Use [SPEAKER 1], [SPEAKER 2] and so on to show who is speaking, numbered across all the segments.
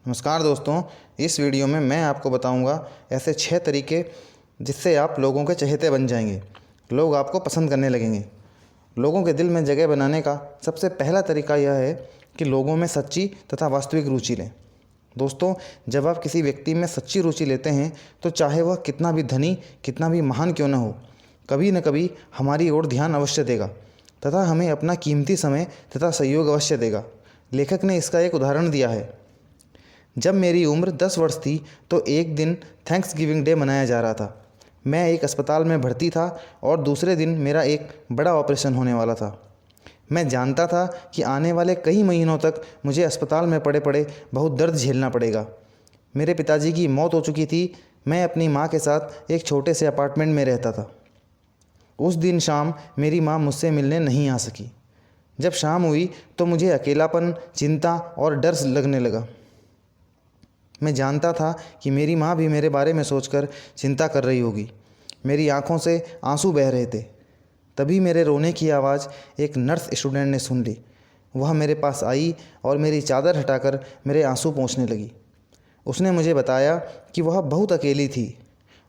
[SPEAKER 1] नमस्कार दोस्तों, इस वीडियो में मैं आपको बताऊंगा ऐसे 6 तरीके जिससे आप लोगों के चहेते बन जाएंगे, लोग आपको पसंद करने लगेंगे। लोगों के दिल में जगह बनाने का सबसे पहला तरीका यह है कि लोगों में सच्ची तथा वास्तविक रुचि लें। दोस्तों, जब आप किसी व्यक्ति में सच्ची रुचि लेते हैं तो चाहे वह कितना भी धनी, कितना भी महान क्यों न हो, कभी न कभी हमारी ओर ध्यान अवश्य देगा तथा हमें अपना कीमती समय तथा सहयोग अवश्य देगा। लेखक ने इसका एक उदाहरण दिया है। जब मेरी उम्र 10 वर्ष थी तो एक दिन थैंक्स गिविंग डे मनाया जा रहा था। मैं एक अस्पताल में भर्ती था और दूसरे दिन मेरा एक बड़ा ऑपरेशन होने वाला था। मैं जानता था कि आने वाले कई महीनों तक मुझे अस्पताल में पड़े पड़े बहुत दर्द झेलना पड़ेगा। मेरे पिताजी की मौत हो चुकी थी। मैं अपनी माँ के साथ एक छोटे से अपार्टमेंट में रहता था। उस दिन शाम मेरी माँ मुझसे मिलने नहीं आ सकी। जब शाम हुई तो मुझे अकेलापन, चिंता और डर लगने लगा। मैं जानता था कि मेरी माँ भी मेरे बारे में सोचकर चिंता कर रही होगी। मेरी आंखों से आंसू बह रहे थे। तभी मेरे रोने की आवाज़ एक नर्स स्टूडेंट ने सुन ली। वह मेरे पास आई और मेरी चादर हटाकर मेरे आंसू पोंछने लगी। उसने मुझे बताया कि वह बहुत अकेली थी।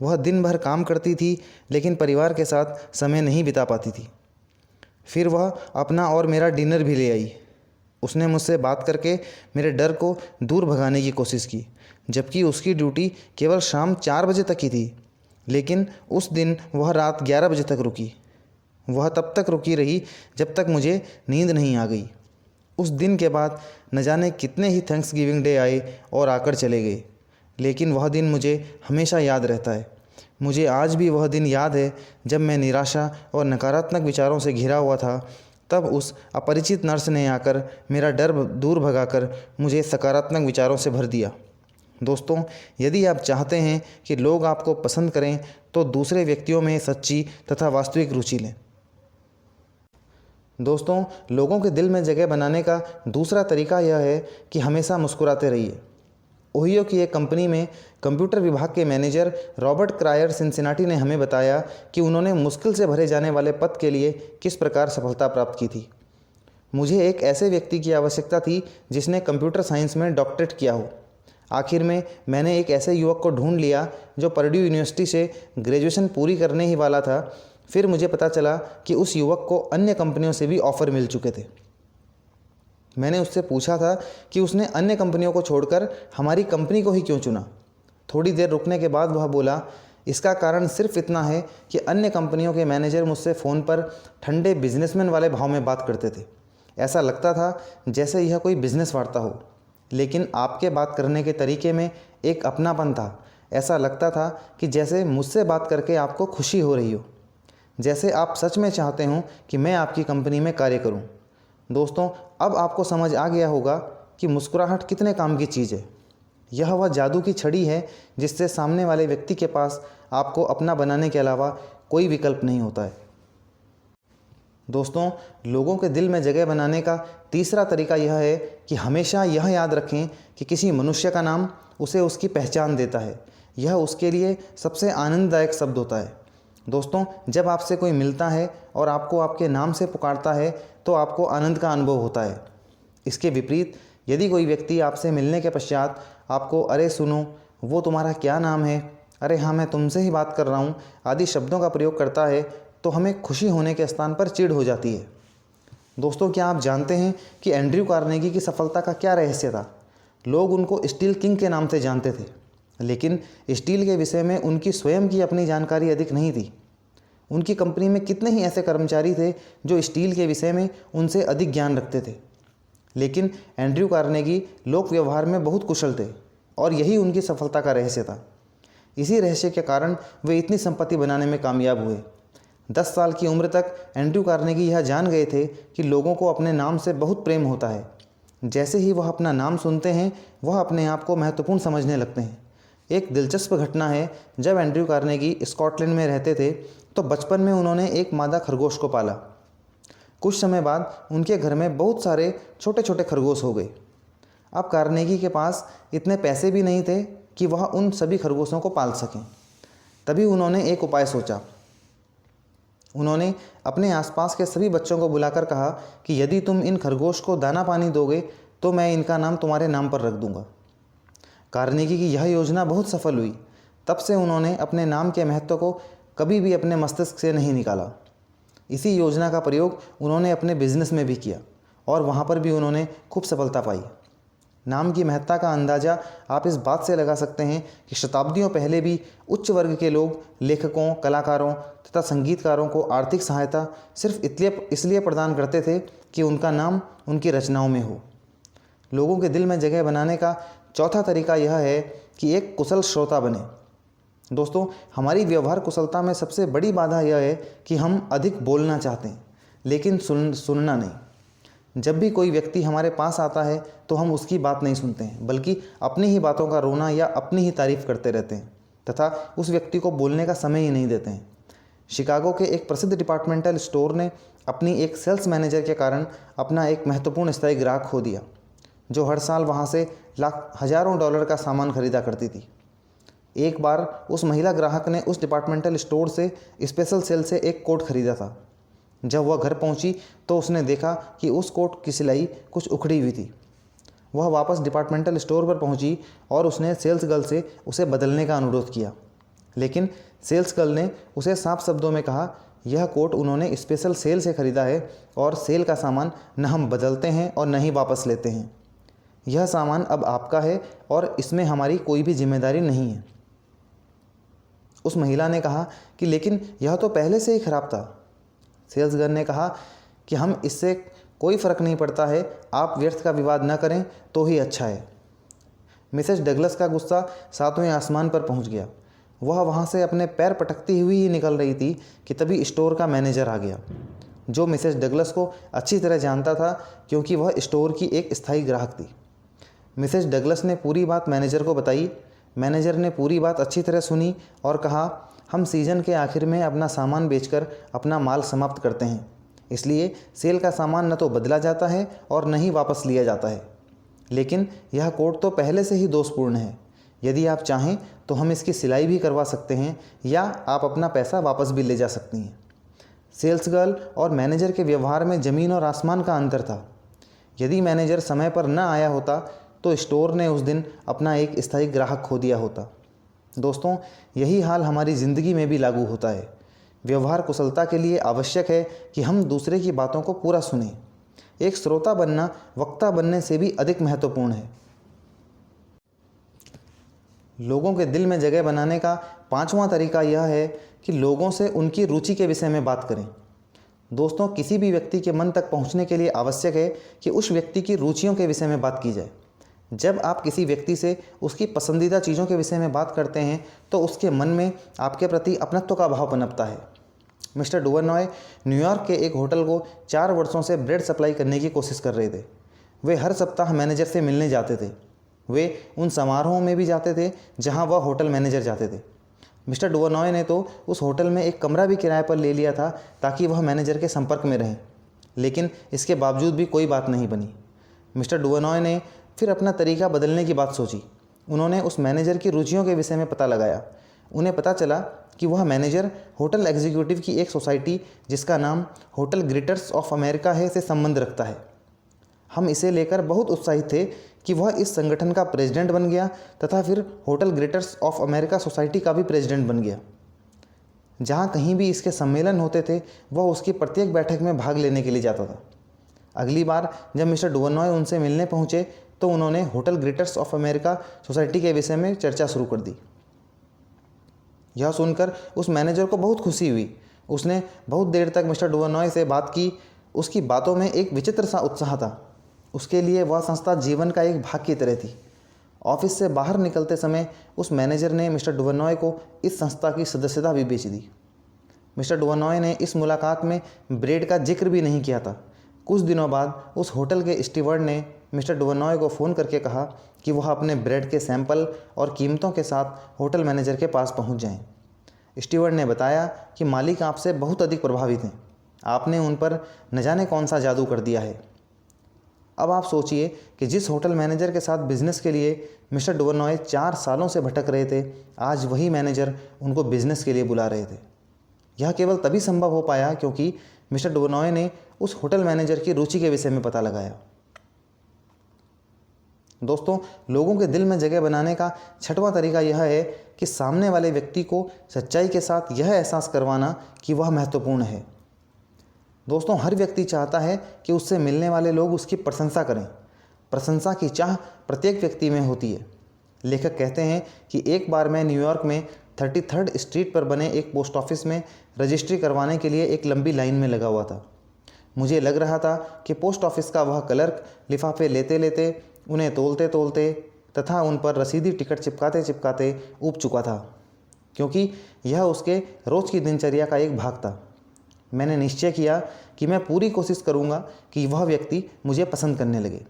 [SPEAKER 1] वह दिन भर काम करती थी लेकिन परिवार के साथ समय नहीं बिता पाती थी। फिर वह अपना और मेरा डिनर भी ले आई। उसने मुझसे बात करके मेरे डर को दूर भगाने की कोशिश की, जबकि उसकी ड्यूटी केवल शाम 4 बजे तक ही थी। लेकिन उस दिन वह रात 11 बजे तक रुकी। वह तब तक रुकी रही जब तक मुझे नींद नहीं आ गई। उस दिन के बाद न जाने कितने ही थैंक्स गिविंग डे आए और आकर चले गए, लेकिन वह दिन मुझे हमेशा याद रहता है। मुझे आज भी वह दिन याद है जब मैं निराशा और नकारात्मक विचारों से घिरा हुआ था। तब उस अपरिचित नर्स ने आकर मेरा डर दूर भगाकर मुझे सकारात्मक विचारों से भर दिया। दोस्तों, यदि आप चाहते हैं कि लोग आपको पसंद करें तो दूसरे व्यक्तियों में सच्ची तथा वास्तविक रुचि लें। दोस्तों, लोगों के दिल में जगह बनाने का दूसरा तरीका यह है कि हमेशा मुस्कुराते रहिए। ओहियो की एक कंपनी में कंप्यूटर विभाग के मैनेजर रॉबर्ट क्रायर सिंसिनाटी ने हमें बताया कि उन्होंने मुश्किल से भरे जाने वाले पद के लिए किस प्रकार सफलता प्राप्त की थी। मुझे एक ऐसे व्यक्ति की आवश्यकता थी जिसने कंप्यूटर साइंस में डॉक्टरेट किया हो। आखिर में मैंने एक ऐसे युवक को ढूंढ लिया जो पर्ड्यू यूनिवर्सिटी से ग्रेजुएशन पूरी करने ही वाला था। फिर मुझे पता चला कि उस युवक को अन्य कंपनियों से भी ऑफ़र मिल चुके थे। मैंने उससे पूछा था कि उसने अन्य कंपनियों को छोड़कर हमारी कंपनी को ही क्यों चुना। थोड़ी देर रुकने के बाद वह बोला, इसका कारण सिर्फ इतना है कि अन्य कंपनियों के मैनेजर मुझसे फ़ोन पर ठंडे बिजनेसमैन वाले भाव में बात करते थे। ऐसा लगता था जैसे यह कोई बिजनेस वार्ता हो, लेकिन आपके बात करने के तरीके में एक अपनापन था। ऐसा लगता था कि जैसे मुझसे बात करके आपको खुशी हो रही हो, जैसे आप सच में चाहते हों कि मैं आपकी कंपनी में कार्य करूं। दोस्तों, अब आपको समझ आ गया होगा कि मुस्कुराहट कितने काम की चीज़ है। यह वह जादू की छड़ी है जिससे सामने वाले व्यक्ति के पास आपको अपना बनाने के अलावा कोई विकल्प नहीं होता है। दोस्तों, लोगों के दिल में जगह बनाने का तीसरा तरीका यह है कि हमेशा यह याद रखें कि किसी मनुष्य का नाम उसे उसकी पहचान देता है। यह उसके लिए सबसे आनंददायक शब्द होता है। दोस्तों, जब आपसे कोई मिलता है और आपको आपके नाम से पुकारता है तो आपको आनंद का अनुभव होता है। इसके विपरीत यदि कोई व्यक्ति आपसे मिलने के पश्चात आपको अरे सुनो, वो तुम्हारा क्या नाम है, अरे हाँ मैं तुमसे ही बात कर रहा हूँ आदि शब्दों का प्रयोग करता है तो हमें खुशी होने के स्थान पर चिढ़ हो जाती है। दोस्तों, क्या आप जानते हैं कि एंड्रयू कार्नेगी की सफलता का क्या रहस्य था? लोग उनको स्टील किंग के नाम से जानते थे, लेकिन स्टील के विषय में उनकी स्वयं की अपनी जानकारी अधिक नहीं थी। उनकी कंपनी में कितने ही ऐसे कर्मचारी थे जो स्टील के विषय में उनसे अधिक ज्ञान रखते थे, लेकिन एंड्रयू कार्नेगी लोक व्यवहार में बहुत कुशल थे और यही उनकी सफलता का रहस्य था। इसी रहस्य के कारण वे इतनी संपत्ति बनाने में कामयाब हुए। 10 साल की उम्र तक एंड्रयू कार्नेगी यह जान गए थे कि लोगों को अपने नाम से बहुत प्रेम होता है। जैसे ही वह अपना नाम सुनते हैं वह अपने आप को महत्वपूर्ण समझने लगते हैं। एक दिलचस्प घटना है, जब एंड्रयू कार्नेगी स्कॉटलैंड में रहते थे तो बचपन में उन्होंने एक मादा खरगोश को पाला। कुछ समय बाद उनके घर में बहुत सारे छोटे छोटे खरगोश हो गए। अब कार्नेगी के पास इतने पैसे भी नहीं थे कि वह उन सभी खरगोशों को पाल सकें। तभी उन्होंने एक उपाय सोचा। उन्होंने अपने आसपास के सभी बच्चों को बुलाकर कहा कि यदि तुम इन खरगोश को दाना पानी दोगे तो मैं इनका नाम तुम्हारे नाम पर रख दूंगा। कार्नेगी की यह योजना बहुत सफल हुई। तब से उन्होंने अपने नाम के महत्व को कभी भी अपने मस्तिष्क से नहीं निकाला। इसी योजना का प्रयोग उन्होंने अपने बिजनेस में भी किया और वहाँ पर भी उन्होंने खूब सफलता पाई। नाम की महत्ता का अंदाज़ा आप इस बात से लगा सकते हैं कि शताब्दियों पहले भी उच्च वर्ग के लोग लेखकों, कलाकारों तथा संगीतकारों को आर्थिक सहायता सिर्फ इसलिए प्रदान करते थे कि उनका नाम उनकी रचनाओं में हो। लोगों के दिल में जगह बनाने का चौथा तरीका यह है कि एक कुशल श्रोता बने। दोस्तों, हमारी व्यवहार कुशलता में सबसे बड़ी बाधा यह है कि हम अधिक बोलना चाहते हैं लेकिन सुनना नहीं। जब भी कोई व्यक्ति हमारे पास आता है तो हम उसकी बात नहीं सुनते हैं, बल्कि अपनी ही बातों का रोना या अपनी ही तारीफ करते रहते हैं तथा उस व्यक्ति को बोलने का समय ही नहीं देते हैं। शिकागो के एक प्रसिद्ध डिपार्टमेंटल स्टोर ने अपनी एक सेल्स मैनेजर के कारण अपना एक महत्वपूर्ण स्थायी ग्राहक खो दिया, जो हर साल वहाँ से हज़ारों डॉलर का सामान खरीदा करती थी। एक बार उस महिला ग्राहक ने उस डिपार्टमेंटल स्टोर से स्पेशल सेल से एक कोट खरीदा था। जब वह घर पहुंची तो उसने देखा कि उस कोट की सिलाई कुछ उखड़ी हुई थी। वह वापस डिपार्टमेंटल स्टोर पर पहुंची और उसने सेल्स गर्ल से उसे बदलने का अनुरोध किया, लेकिन सेल्स गर्ल ने उसे साफ शब्दों में कहा, यह कोट उन्होंने स्पेशल सेल से ख़रीदा है और सेल का सामान न हम बदलते हैं और न ही वापस लेते हैं। यह सामान अब आपका है और इसमें हमारी कोई भी जिम्मेदारी नहीं है। उस महिला ने कहा कि लेकिन यह तो पहले से ही खराब था। सेल्स गर्ल ने कहा कि हम इससे कोई फ़र्क नहीं पड़ता है, आप व्यर्थ का विवाद न करें तो ही अच्छा है। मिसेस डगलस का गुस्सा सातवें आसमान पर पहुंच गया। वह वहां से अपने पैर पटकती हुई ही निकल रही थी कि तभी स्टोर का मैनेजर आ गया, जो मिसेस डगलस को अच्छी तरह जानता था क्योंकि वह स्टोर की एक स्थायी ग्राहक थी। मिसेस डगलस ने पूरी बात मैनेजर को बताई। मैनेजर ने पूरी बात अच्छी तरह सुनी और कहा, हम सीज़न के आखिर में अपना सामान बेचकर अपना माल समाप्त करते हैं, इसलिए सेल का सामान न तो बदला जाता है और न ही वापस लिया जाता है। लेकिन यह कोट तो पहले से ही दोषपूर्ण है। यदि आप चाहें तो हम इसकी सिलाई भी करवा सकते हैं या आप अपना पैसा वापस भी ले जा सकती हैं। सेल्स गर्ल और मैनेजर के व्यवहार में ज़मीन और आसमान का अंतर था। यदि मैनेजर समय पर न आया होता तो स्टोर ने उस दिन अपना एक स्थायी ग्राहक खो दिया होता। दोस्तों, यही हाल हमारी ज़िंदगी में भी लागू होता है। व्यवहार कुशलता के लिए आवश्यक है कि हम दूसरे की बातों को पूरा सुनें। एक श्रोता बनना वक्ता बनने से भी अधिक महत्वपूर्ण है। लोगों के दिल में जगह बनाने का पांचवा तरीका यह है कि लोगों से उनकी रुचि के विषय में बात करें। दोस्तों, किसी भी व्यक्ति के मन तक पहुंचने के लिए आवश्यक है कि उस व्यक्ति की रुचियों के विषय में बात की जाए। जब आप किसी व्यक्ति से उसकी पसंदीदा चीज़ों के विषय में बात करते हैं तो उसके मन में आपके प्रति अपनत्व का भाव पनपता है। मिस्टर डुवर्नॉय न्यूयॉर्क के एक होटल को 4 वर्षों से ब्रेड सप्लाई करने की कोशिश कर रहे थे। वे हर सप्ताह मैनेजर से मिलने जाते थे। वे उन समारोहों में भी जाते थे जहां वह होटल मैनेजर जाते थे। मिस्टर डुवर्नॉय ने तो उस होटल में एक कमरा भी किराए पर ले लिया था ताकि वह मैनेजर के संपर्क में रहें, लेकिन इसके बावजूद भी कोई बात नहीं बनी। मिस्टर डुवर्नॉय ने फिर अपना तरीका बदलने की बात सोची। उन्होंने उस मैनेजर की रुचियों के विषय में पता लगाया। उन्हें पता चला कि वह मैनेजर होटल एग्जीक्यूटिव की एक सोसाइटी जिसका नाम होटल ग्रेटर्स ऑफ अमेरिका है से संबंध रखता है। हम इसे लेकर बहुत उत्साहित थे कि वह इस संगठन का प्रेसिडेंट बन गया तथा फिर होटल ग्रेटर्स ऑफ अमेरिका सोसाइटी का भी प्रेसिडेंट बन गया। जहाँ कहीं भी इसके सम्मेलन होते थे वह उसकी प्रत्येक बैठक में भाग लेने के लिए जाता था। अगली बार जब मिस्टर डुवर्नॉय उनसे मिलने पहुँचे तो उन्होंने होटल ग्रेटर्स ऑफ अमेरिका सोसाइटी के विषय में चर्चा शुरू कर दी। यह सुनकर उस मैनेजर को बहुत खुशी हुई। उसने बहुत देर तक मिस्टर डुवर्नॉय से बात की। उसकी बातों में एक विचित्र सा उत्साह था। उसके लिए वह संस्था जीवन का एक भाग की तरह थी। ऑफिस से बाहर निकलते समय उस मैनेजर ने मिस्टर डुवर्नॉय को इस संस्था की सदस्यता भी बेच दी। मिस्टर डुवर्नॉय ने इस मुलाकात में ब्रेड का जिक्र भी नहीं किया था। कुछ दिनों बाद उस होटल के स्टीवर्ड ने मिस्टर डुवर्नॉय को फ़ोन करके कहा कि वह अपने ब्रेड के सैंपल और कीमतों के साथ होटल मैनेजर के पास पहुंच जाएं। स्टीवर्ड ने बताया कि मालिक आपसे बहुत अधिक प्रभावित हैं। आपने उन पर न जाने कौन सा जादू कर दिया है। अब आप सोचिए कि जिस होटल मैनेजर के साथ बिजनेस के लिए मिस्टर डुवर्नॉय 4 सालों से भटक रहे थे, आज वही मैनेजर उनको बिजनेस के लिए बुला रहे थे। यह केवल तभी संभव हो पाया क्योंकि मिस्टर डुवर्नॉय ने उस होटल मैनेजर की रुचि के विषय में पता लगाया। दोस्तों, लोगों के दिल में जगह बनाने का छठवां तरीका यह है कि सामने वाले व्यक्ति को सच्चाई के साथ यह एहसास करवाना कि वह महत्वपूर्ण है। दोस्तों, हर व्यक्ति चाहता है कि उससे मिलने वाले लोग उसकी प्रशंसा करें। प्रशंसा की चाह प्रत्येक व्यक्ति में होती है। लेखक कहते हैं कि एक बार मैं न्यूयॉर्क में 33rd स्ट्रीट पर बने एक पोस्ट ऑफिस में रजिस्ट्री करवाने के लिए एक लंबी लाइन में लगा हुआ था। मुझे लग रहा था कि पोस्ट ऑफिस का वह क्लर्क लिफाफे लेते लेते, उन्हें तोलते तोलते तथा उन पर रसीदी टिकट चिपकाते चिपकाते ऊब चुका था, क्योंकि यह उसके रोज़ की दिनचर्या का एक भाग था। मैंने निश्चय किया कि मैं पूरी कोशिश करूंगा कि वह व्यक्ति मुझे पसंद करने लगे।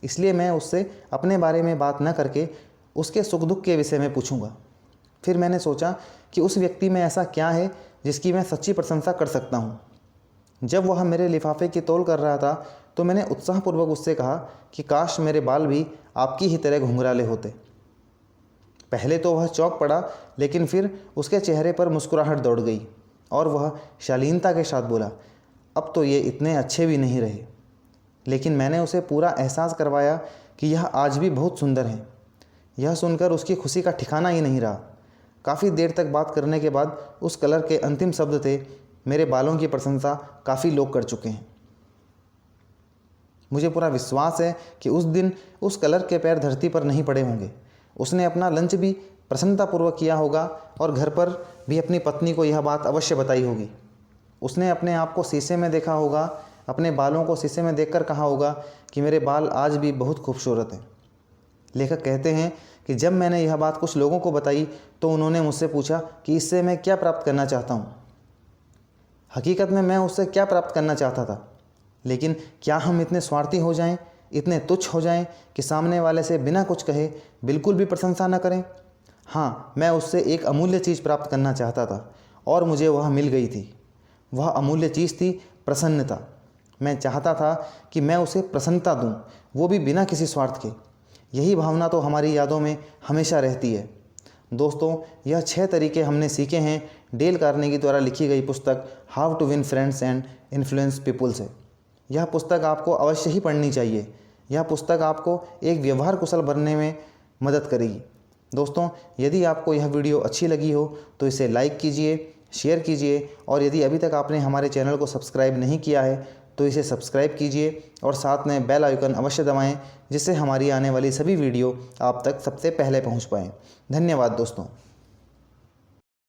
[SPEAKER 1] इसलिए मैं उससे अपने बारे में बात न करके उसके सुख दुख के विषय में पूछूंगा। फिर मैंने सोचा कि उस व्यक्ति में ऐसा क्या है जिसकी मैं सच्ची प्रशंसा कर सकता हूँ। जब वह मेरे लिफाफे की तौल कर रहा था तो मैंने उत्साहपूर्वक उससे कहा कि काश मेरे बाल भी आपकी ही तरह घुंघराले होते। पहले तो वह चौंक पड़ा, लेकिन फिर उसके चेहरे पर मुस्कुराहट दौड़ गई और वह शालीनता के साथ बोला, अब तो ये इतने अच्छे भी नहीं रहे। लेकिन मैंने उसे पूरा एहसास करवाया कि यह आज भी बहुत सुंदर हैं। यह सुनकर उसकी खुशी का ठिकाना ही नहीं रहा। काफ़ी देर तक बात करने के बाद उस क्लर्क के अंतिम शब्द थे, मेरे बालों की प्रशंसा काफ़ी लोग कर चुके हैं। मुझे पूरा विश्वास है कि उस दिन उस क्लर्क के पैर धरती पर नहीं पड़े होंगे। उसने अपना लंच भी प्रसन्नतापूर्वक किया होगा और घर पर भी अपनी पत्नी को यह बात अवश्य बताई होगी। उसने अपने आप को शीशे में देखा होगा, अपने बालों को शीशे में देखकर कहा होगा कि मेरे बाल आज भी बहुत खूबसूरत हैं। लेखक कहते हैं कि जब मैंने यह बात कुछ लोगों को बताई तो उन्होंने मुझसे पूछा कि इससे मैं क्या प्राप्त करना चाहता हूँ। हकीकत में मैं उससे क्या प्राप्त करना चाहता था, लेकिन क्या हम इतने स्वार्थी हो जाएं, इतने तुच्छ हो जाएं कि सामने वाले से बिना कुछ कहे बिल्कुल भी प्रशंसा न करें। हाँ, मैं उससे एक अमूल्य चीज़ प्राप्त करना चाहता था और मुझे वह मिल गई थी। वह अमूल्य चीज़ थी प्रसन्नता। मैं चाहता था कि मैं उसे प्रसन्नता दूं, वो भी बिना किसी स्वार्थ के। यही भावना तो हमारी यादों में हमेशा रहती है। दोस्तों, यह 6 तरीके हमने सीखे हैं डेल कार्नेगी द्वारा लिखी गई पुस्तक how to win friends and influence people से। यह पुस्तक आपको अवश्य ही पढ़नी चाहिए। यह पुस्तक आपको एक व्यवहार कुशल बनने में मदद करेगी। दोस्तों, यदि आपको यह वीडियो अच्छी लगी हो तो इसे लाइक कीजिए, शेयर कीजिए और यदि अभी तक आपने हमारे चैनल को सब्सक्राइब नहीं किया है तो इसे सब्सक्राइब कीजिए और साथ में बेल आइकन अवश्य दबाएं, जिससे हमारी आने वाली सभी वीडियो आप तक सबसे पहले पहुंच पाएँ। धन्यवाद दोस्तों।